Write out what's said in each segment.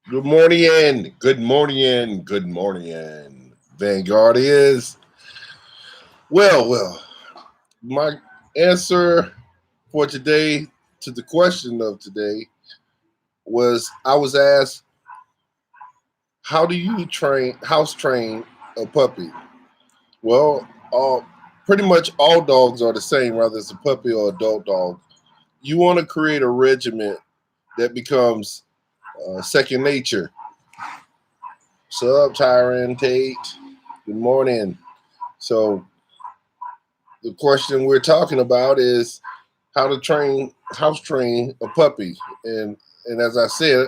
Good morning, good morning, good morning. Vanguard is well. My answer for today to the question of today was I was asked, how do you house train a puppy? Well, pretty much all dogs are the same, whether it's a puppy or adult dog. You want to create a regiment that becomes second nature. Sub Tyron Tate. Good morning. So the question we're talking about is how to house train a puppy. And as I said,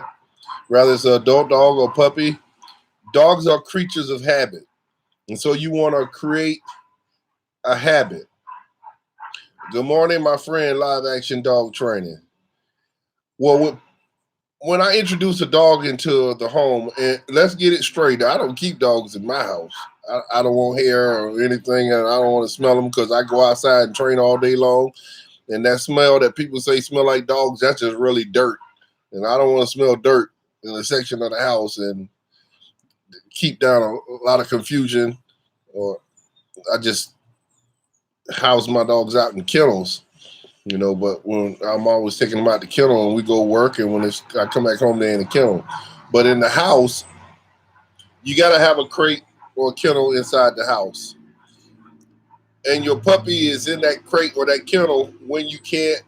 whether it's an adult dog or puppy, dogs are creatures of habit. And so you want to create a habit. Good morning, my friend, live action dog training. Well, when I introduce a dog into the home, and let's get it straight, I don't keep dogs in my house. I don't want hair or anything, and I don't want to smell them because I go outside and train all day long. And that smell that people say smell like dogs, that's just really dirt. And I don't want to smell dirt in a section of the house and keep down a lot of confusion. Or I just house my dogs out in kennels. But when I'm always taking them out the kennel and we go work, and I come back home, they're in the kennel. But in the house, you got to have a crate or a kennel inside the house. And your puppy is in that crate or that kennel when you can't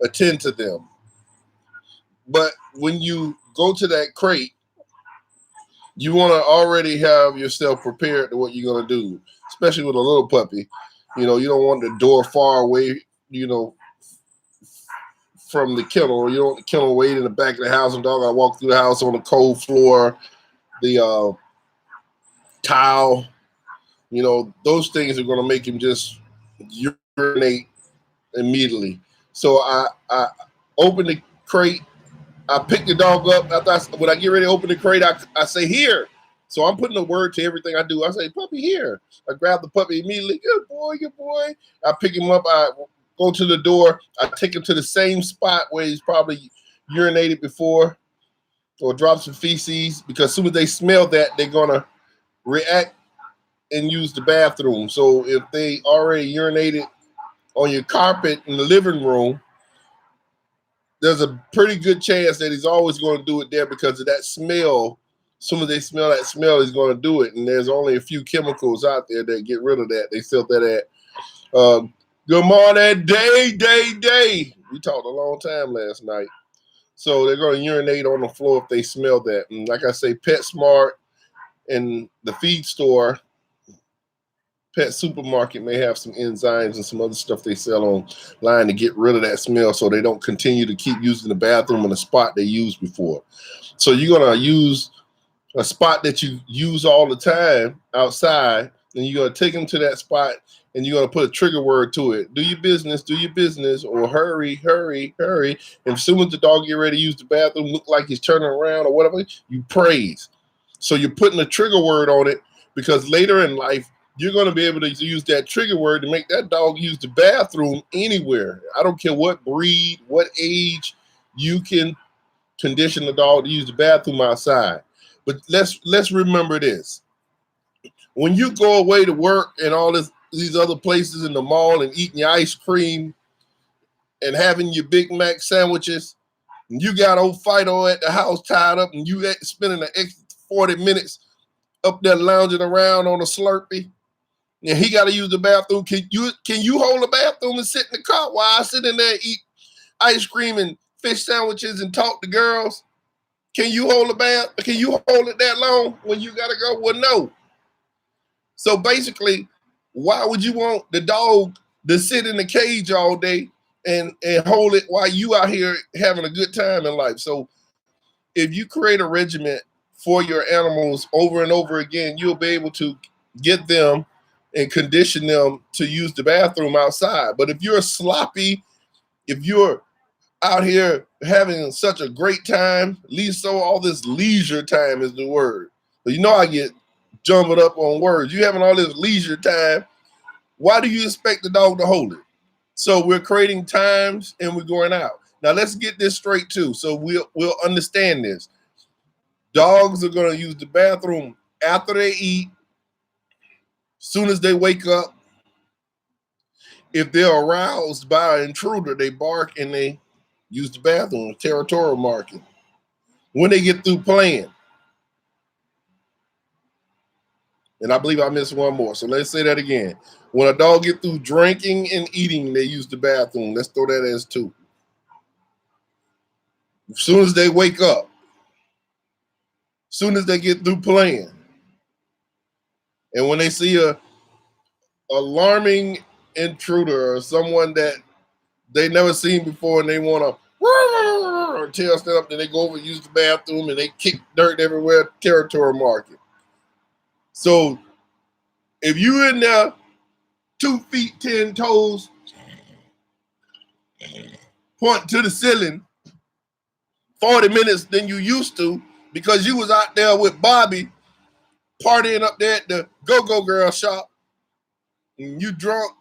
attend to them. But when you go to that crate, you want to already have yourself prepared to what you're going to do, especially with a little puppy. You don't want the door far away, from the kennel, or you don't want the kennel wait in the back of the house and dog got to walk through the house on the cold floor, the tile. Those things are going to make him just urinate immediately. So I open the crate. I pick the dog up. When I get ready to open the crate, I say, here. So I'm putting a word to everything I do. I say, puppy, here. I grab the puppy immediately. Good boy, good boy. I pick him up. I go to the door. I take him to the same spot where he's probably urinated before or dropped some feces, because as soon as they smell that, they're going to react and use the bathroom. So if they already urinated on your carpet in the living room, there's a pretty good chance that he's always going to do it there because of that smell. As soon as they smell that smell, he's going to do it. And there's only a few chemicals out there that get rid of that. They sell that at good morning, day. We talked a long time last night. So they're going to urinate on the floor if they smell that. And like I say, PetSmart and the feed store, pet supermarket may have some enzymes and some other stuff they sell online to get rid of that smell so they don't continue to keep using the bathroom in a spot they used before. So you're going to use a spot that you use all the time outside, and you're going to take them to that spot, and you're going to put a trigger word to it. Do your business, or hurry. And as soon as the dog get ready to use the bathroom, look like he's turning around or whatever, you praise. So you're putting a trigger word on it, because later in life, you're going to be able to use that trigger word to make that dog use the bathroom anywhere. I don't care what breed, what age, you can condition the dog to use the bathroom outside. But let's remember this. When you go away to work and these other places in the mall and eating your ice cream and having your Big Mac sandwiches, and you got old Fido at the house tied up, and you spending the extra 40 minutes up there lounging around on a Slurpee, and he got to use the bathroom. Can you hold the bathroom and sit in the car while I sit in there and eat ice cream and fish sandwiches and talk to girls? Can you hold the bath? Can you hold it that long when you got to go? Well, no. So basically, why would you want the dog to sit in the cage all day and hold it while you out here having a good time in life? So if you create a regiment for your animals over and over again, you'll be able to get them and condition them to use the bathroom outside. But if you're sloppy, if you're out here having such a great time, all this leisure time is the word. But I get jumbled up on words. You having all this leisure time, why do you expect the dog to hold it? So we're creating times and we're going out. Now let's get this straight too, so we'll understand this. Dogs are going to use the bathroom after they eat, soon as they wake up. If they're aroused by an intruder, they bark and they use the bathroom, territorial marking. When they get through playing. And I believe I missed one more. So let's say that again. When a dog get through drinking and eating, they use the bathroom. Let's throw that as 2. As soon as they wake up, as soon as they get through playing, and when they see a alarming intruder or someone that they never seen before and they want to tail stand up, then they go over and use the bathroom and they kick dirt everywhere, territory marking. So if you in there 2 feet 10 toes, point to the ceiling 40 minutes than you used to because you was out there with Bobby partying up there at the Go-Go Girl shop, and you drunk,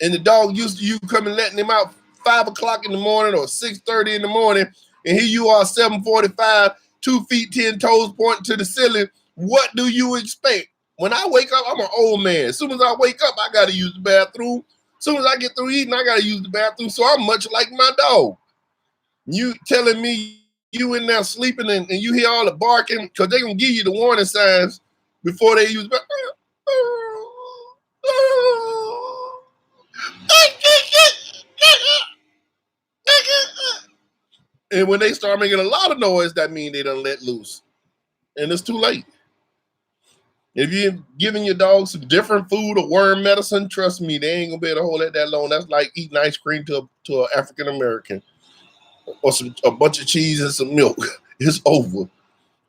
and the dog used to you coming letting him out 5 o'clock in the morning or 6:30 in the morning, and here you are 7:45, 2 feet 10 toes pointing to the ceiling. What do you expect? When I wake up, I'm an old man. As soon as I wake up, I got to use the bathroom. As soon as I get through eating, I got to use the bathroom. So I'm much like my dog. You telling me you in there sleeping and you hear all the barking because they're going to give you the warning signs before they use the bathroom. And when they start making a lot of noise, that means they done let loose. And it's too late. If you're giving your dogs some different food or worm medicine, trust me, they ain't gonna be able to hold it that long. That's like eating ice cream to an African American or a bunch of cheese and some milk. It's over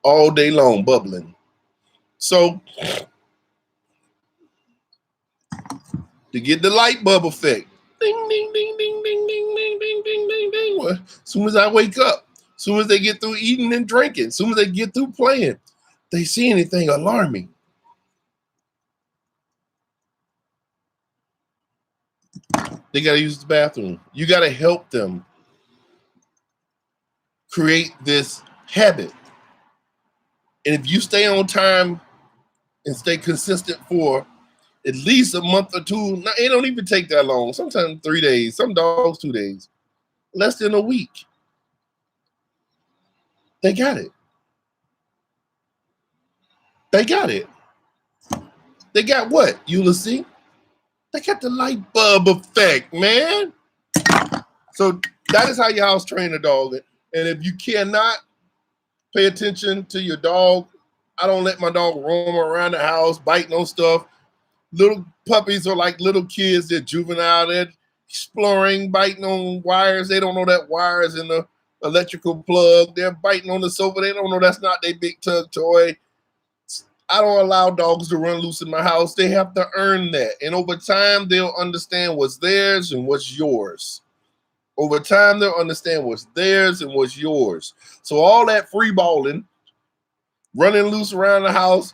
all day long, bubbling. So to get the light bulb effect, ding, ding, ding, ding, ding, ding, ding, ding, ding, ding, ding. As soon as I wake up, as soon as they get through eating and drinking, as soon as they get through playing, they see anything alarming. They got to use the bathroom. You got to help them create this habit. And if you stay on time and stay consistent for at least a month or 2, it don't even take that long. Sometimes 3 days, some dogs 2 days, less than a week. They got it. They got it. They got what, Ulysses? They got the light bulb effect, man. So that is how your house train a dog. And if you cannot pay attention to your dog, I don't let my dog roam around the house, biting on stuff. Little puppies are like little kids. They're juvenile. They're exploring, biting on wires. They don't know that wire is in the electrical plug. They're biting on the sofa. They don't know that's not their big tug toy. I don't allow dogs to run loose in my house. They have to earn that. And over time, they'll understand what's theirs and what's yours. Over time, they'll understand what's theirs and what's yours. So all that free balling, running loose around the house,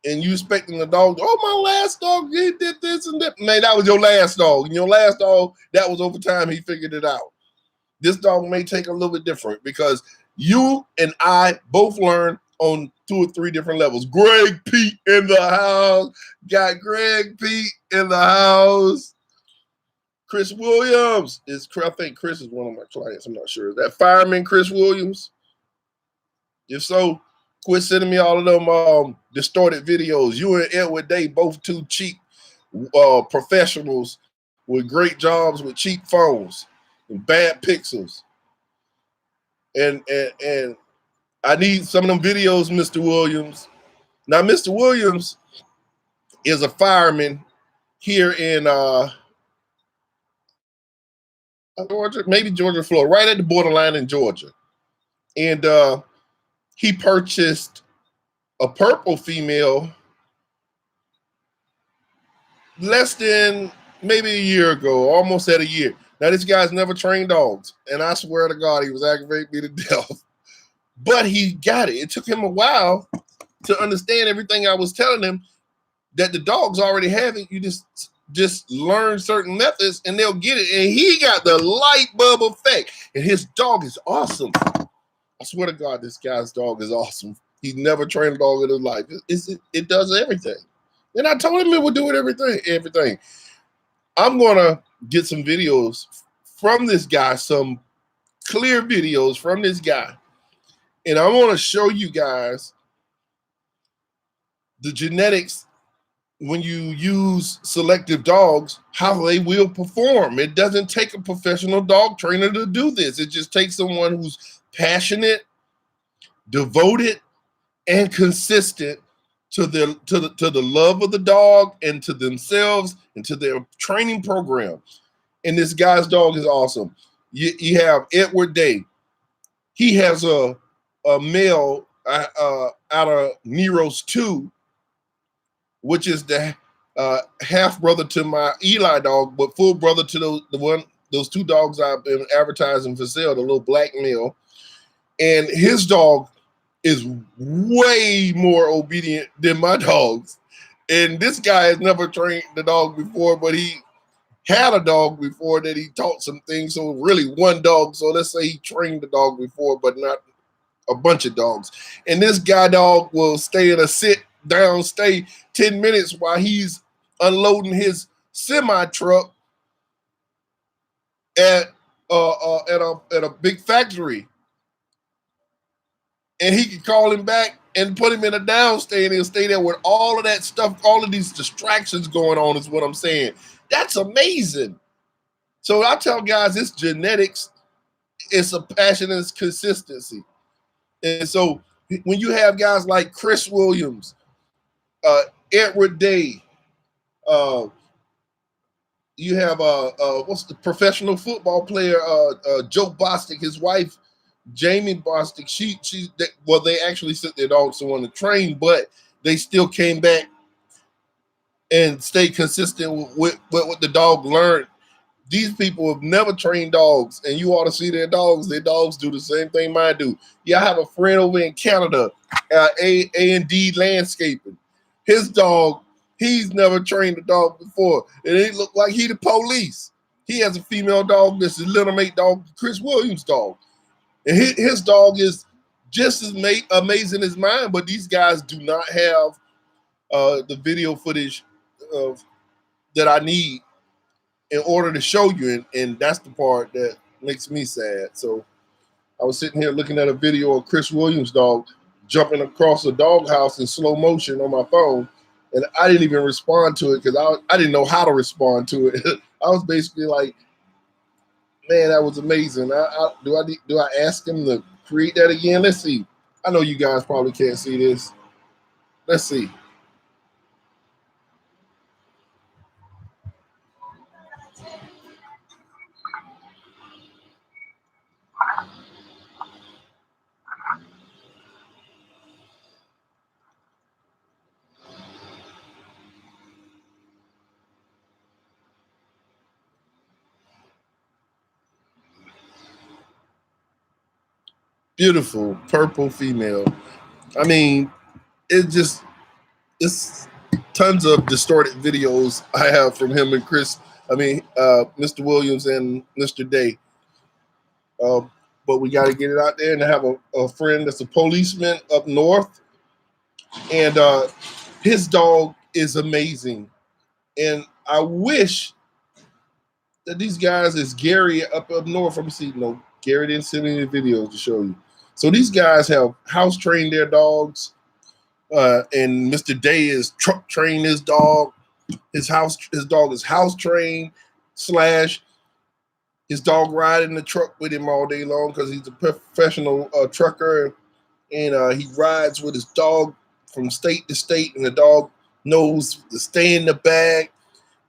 and you expecting the dog, oh, my last dog, he did this and that. Man, that was your last dog. And your last dog, that was over time, he figured it out. This dog may take a little bit different because you and I both learn on 2 or 3 different levels. Greg Pete in the house. Got Greg Pete in the house. Chris Williams I think Chris is one of my clients. I'm not sure. Is that fireman Chris Williams? If so, quit sending me all of them distorted videos. You and Edward Day, both 2 cheap professionals with great jobs with cheap phones and bad pixels. And I need some of them videos, Mr. Williams. Now, Mr. Williams is a fireman here in Georgia, maybe Georgia, Florida, right at the borderline in Georgia. And he purchased a purple female less than maybe a year ago, almost at a year. Now, this guy's never trained dogs. And I swear to God, he was aggravating me to death. But he got it. It took him a while to understand everything I was telling him, that the dogs already have it. You just learn certain methods and they'll get it. And he got the light bulb effect. And his dog is awesome. I swear to God, this guy's dog is awesome. He's never trained a dog in his life. It does everything. And I told him it would do it everything. I'm gonna get some videos from this guy, some clear videos from this guy, and I want to show you guys the genetics when you use selective dogs, how they will perform. It doesn't take a professional dog trainer to do this. It just takes someone who's passionate, devoted, and consistent to the love of the dog and to themselves and to their training program. And this guy's dog is awesome. You have Edward Day. He has a male out of Nero's 2, which is the half brother to my Eli dog, but full brother to those 2 dogs I've been advertising for sale, the little black male. And his dog is way more obedient than my dogs. And this guy has never trained the dog before, but he had a dog before that he taught some things. So really one dog. So let's say he trained the dog before, but not a bunch of dogs. And this guy dog will stay in a sit down, stay 10 minutes while he's unloading his semi truck at a big factory. And he can call him back and put him in a downstay, and he'll stay there with all of that stuff, all of these distractions going on is what I'm saying. That's amazing. So I tell guys, it's genetics, it's a passion, and it's consistency. And so when you have guys like Chris Williams, Edward Day, you have what's the professional football player, Joe Bostic, his wife, Jamie Bostic, they actually sent their dogs someone to train, but they still came back and stayed consistent with what the dog learned. These people have never trained dogs, and you ought to see their dogs. Their dogs do the same thing mine do. Yeah, I have a friend over in Canada, A&D Landscaping. His dog, he's never trained a dog before, and it looked like he the police. He has a female dog that's a little mate dog, Chris Williams' dog. And his dog is just as amazing as mine, but these guys do not have the video footage that I need in order to show you, and that's the part that makes me sad. So I was sitting here looking at a video of Chris Williams' dog jumping across a doghouse in slow motion on my phone, and I didn't even respond to it because I didn't know how to respond to it. I was basically like, man, that was amazing. Do I ask him to create that again? Let's see. I know you guys probably can't see this. Let's see. Beautiful purple female. I mean, it's tons of distorted videos I have from him and Chris. I mean, Mr. Williams and Mr. Day. But we got to get it out there, and I have a friend that's a policeman up north, and his dog is amazing. And I wish that these guys is Gary up north. Let me see. No, Gary didn't send any videos to show you. So these guys have house trained their dogs, and Mr. Day is truck trained his dog. His dog is house trained / his dog ride in the truck with him all day long because he's a professional trucker, and he rides with his dog from state to state, and the dog knows to stay in the bag,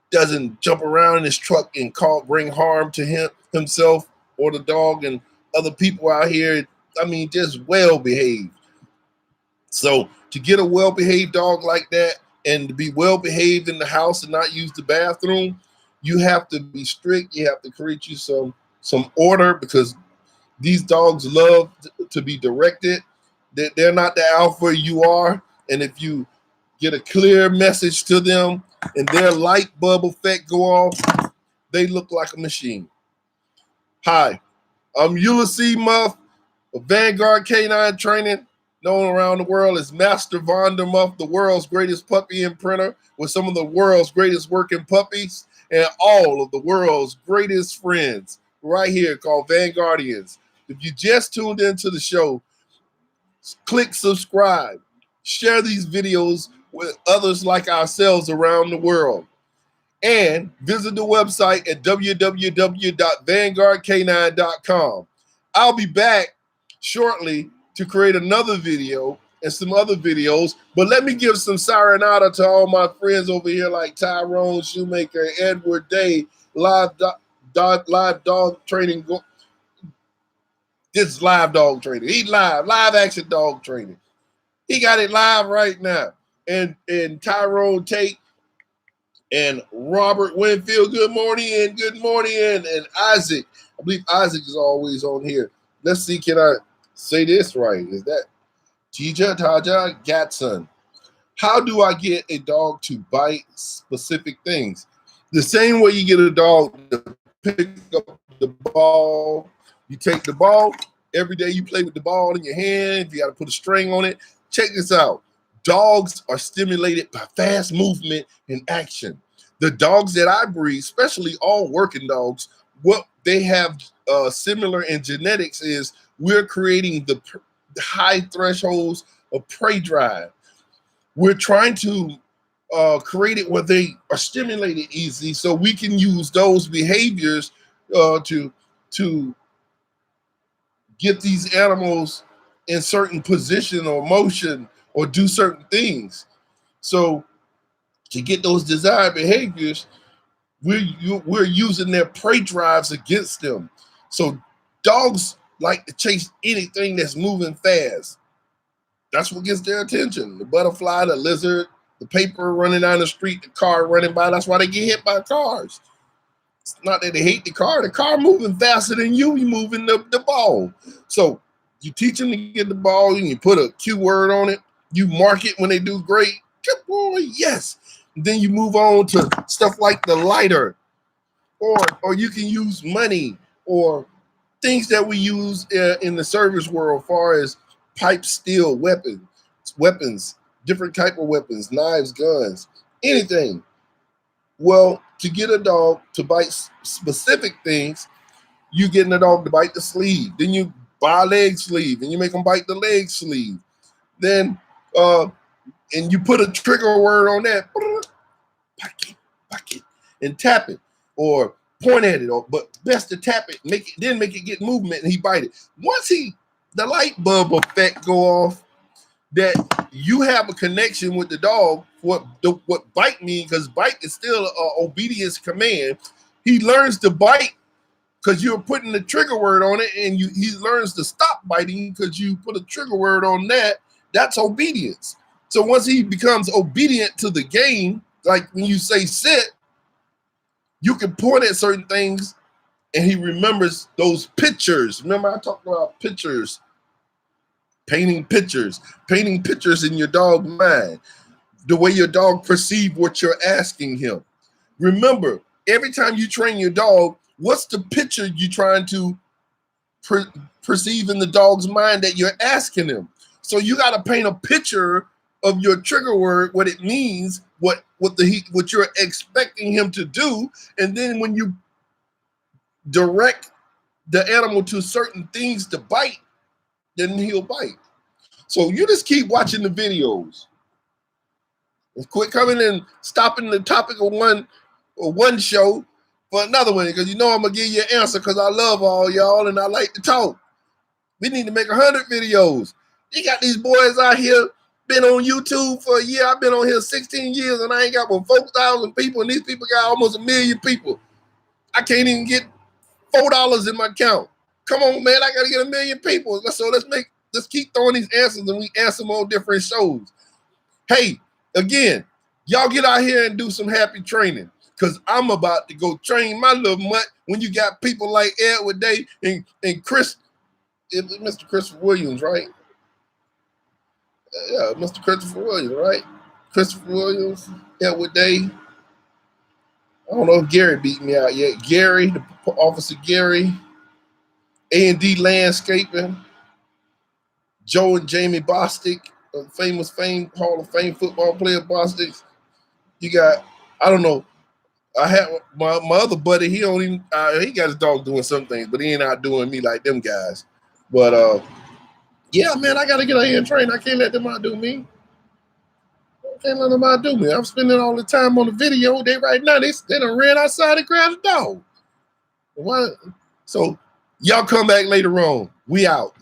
doesn't jump around in his truck and bring harm to himself or the dog and other people out here. I mean, just well behaved. So to get a well behaved dog like that and to be well behaved in the house and not use the bathroom, you have to be strict. You have to create you some order, because these dogs love to be directed. They're not the alpha you are. And if you get a clear message to them and their light bulb effect go off, they look like a machine. Hi, I'm Ulysses Muff. Vanguard Canine Training, known around the world as Master Von der Muff, the world's greatest puppy imprinter, with some of the world's greatest working puppies and all of the world's greatest friends right here called Vanguardians. If you just tuned into the show, click subscribe, share these videos with others like ourselves around the world, and visit the website at www.vanguardk9.com. I'll be back shortly to create another video and some other videos, but let me give some sayonara to all my friends over here like Tyrone Shoemaker, Edward Day, live dog training. This is live dog training. He's live action dog training. He got it live right now. And Tyrone Tate and Robert Winfield, good morning. And Isaac, I believe Isaac is always on here. Let's see, can I say this right? Is that Tija Taja Gatson? How do I get a dog to bite specific things? The same way you get a dog to pick up the ball. You take the ball, every day you play with the ball in your hand. You got to put a string on it. Check this out. Dogs are stimulated by fast movement and action. The dogs that I breed, especially all working dogs, what they have similar in genetics is we're creating the high thresholds of prey drive. We're trying to create it where they are stimulated easily so we can use those behaviors to get these animals in certain position or motion or do certain things. So to get those desired behaviors, we're using their prey drives against them. So dogs like to chase anything that's moving fast. That's what gets their attention. The butterfly, the lizard, the paper running down the street, the car running by. That's why they get hit by cars. It's not that they hate the car moving faster than you moving the ball. So you teach them to get the ball, and you put a cue word on it. You mark it when they do great. Good boy, yes. And then you move on to stuff like the lighter, or you can use money or things that we use in the service world, as far as pipe, steel, weapons, different type of weapons, knives, guns, anything. Well, to get a dog to bite specific things, you getting a dog to bite the sleeve. Then you buy a leg sleeve, and you make them bite the leg sleeve. Then, and you put a trigger word on that, pocket, and tap it, or point at it, but best to tap it, make it get movement, and he bite it. Once the light bulb effect go off, that you have a connection with the dog. What bite means, because bite is still an obedience command. He learns to bite because you're putting the trigger word on it, and he learns to stop biting because you put a trigger word on that. That's obedience. So once he becomes obedient to the game, like when you say sit, you can point at certain things and he remembers those pictures. Remember, I talked about pictures, painting pictures in your dog's mind, the way your dog perceives what you're asking him. Remember, every time you train your dog, what's the picture you're trying to perceive in the dog's mind that you're asking him? So you got to paint a picture of your trigger word, what it means, what you're expecting him to do, and then when you direct the animal to certain things to bite, then he'll bite. So you just keep watching the videos. And quit coming and stopping the topic of one show for another one, because you know I'm gonna give you an answer, because I love all y'all and I like to talk. We need to make 100 videos. You got these boys out here, been on YouTube for a year. I've been on here 16 years and I ain't got but 4,000 people, and these people got almost 1 million people. I can't even get $4 in my account. Come on, man, I gotta get 1 million people. So let's keep throwing these answers, and we answer them on different shows. Hey, again, y'all get out here and do some happy training, because I'm about to go train my little mutt when you got people like Edward Day and Chris, Mr. Christopher Williams, right? Yeah, Mr. Christopher Williams, right? Christopher Williams, Edward Day. I don't know if Gary beat me out yet. Gary, Officer Gary, A&D Landscaping. Joe and Jamie Bostic, famous Hall of Fame football player Bostic. You got, I don't know. I have my other buddy. He don't even. He got his dog doing some things, but he ain't out doing me like them guys. But yeah, man, I gotta get out here and train. I can't let them outdo me. I can't let them outdo me. I'm spending all the time on the video. They right now they done ran outside and grabbed the dog. What? So y'all come back later on. We out.